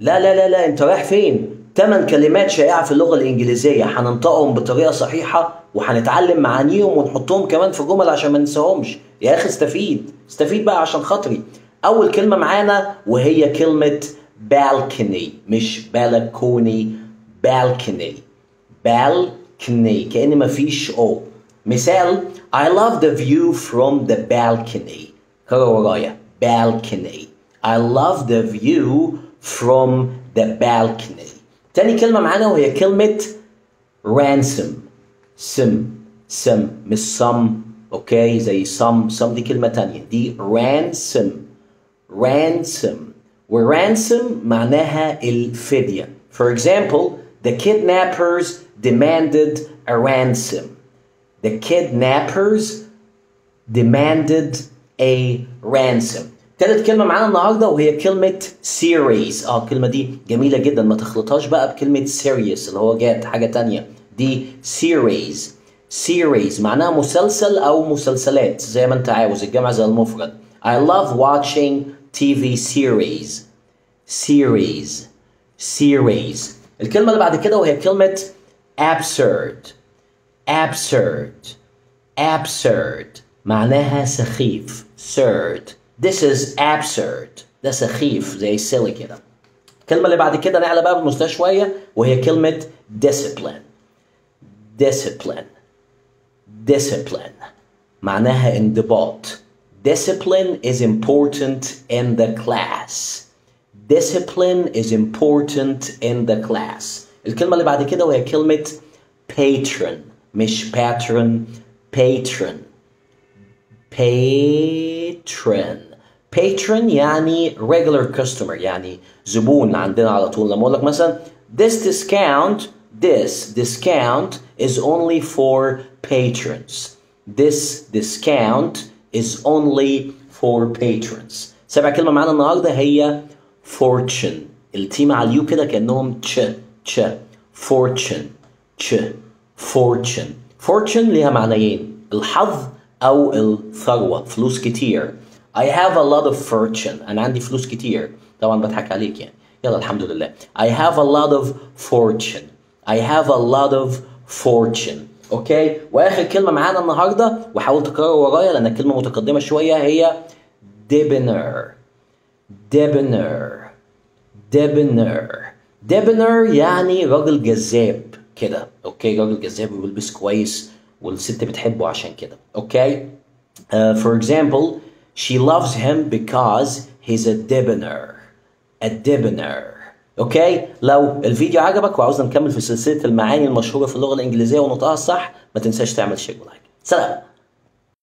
لا لا لا لا، انت رايح فين؟ 8 كلمات شائعة في اللغة الإنجليزية هننطقهم بطريقة صحيحة وهنتعلم معانيهم ونحطهم كمان في جمل عشان ما ننساهمش. يا أخي استفيد استفيد بقى عشان خاطري. أول كلمة معانا وهي كلمة balcony، مش balcony، balcony. balcony كأن مفيش أو. مثال I love the view from the balcony. كرر ورايا balcony. I love the view from the balcony. تاني كلمة معانا وهي كلمة ransom. سم مش some، اوكي، زي some دي كلمة تانية، دي ransom. ransom معناها الفدية. For example, the kidnappers demanded a ransom. The kidnappers demanded a ransom. تالت كلمة معانا النهاردة وهي كلمة series. الكلمة دي جميلة جدا، ما تخلطهاش بقى بكلمة serious اللي هو جات حاجة تانية. دي series معناها مسلسل أو مسلسلات زي ما أنت عاوز، الجمع زي المفرد. I love watching TV series. الكلمة اللي بعد كده وهي كلمة absurd معناها سخيف. This is absurd. ده سخيف زي silly كده. الكلمة اللي بعد كده نعلى بقى بالمستوى شوية وهي كلمة discipline معناها انضباط. Discipline is important in the class. الكلمة اللي بعد كده وهي كلمة patron، مش patron، patron يعني regular customer، يعني زبون عندنا على طول. لما اقول لك مثلا this discount is only for patrons. سابع كلمة معانا النهارده هي fortune. التي مع اليو كده كأنهم fortune ليها معنيين، الحظ أو الثروة، فلوس كتير. I have a lot of fortune. أنا عندي فلوس كتير. طبعا بضحك عليك يعني. يلا الحمد لله. I have a lot of fortune. اوكي، واخر كلمة معانا النهاردة وحاول تكرر ورايا لأن الكلمة متقدمة شوية هي debonair يعني راجل جذاب كده. اوكي، راجل جذاب وبيلبس كويس والست بتحبه عشان كده. اوكي. For example, she loves him because he's a debonair. اوكي، لو الفيديو عجبك وعاوزنا نكمل في سلسلة المعاني المشهورة في اللغة الإنجليزية ونطقها الصح ما تنساش تعمل شير ولايك. سلام.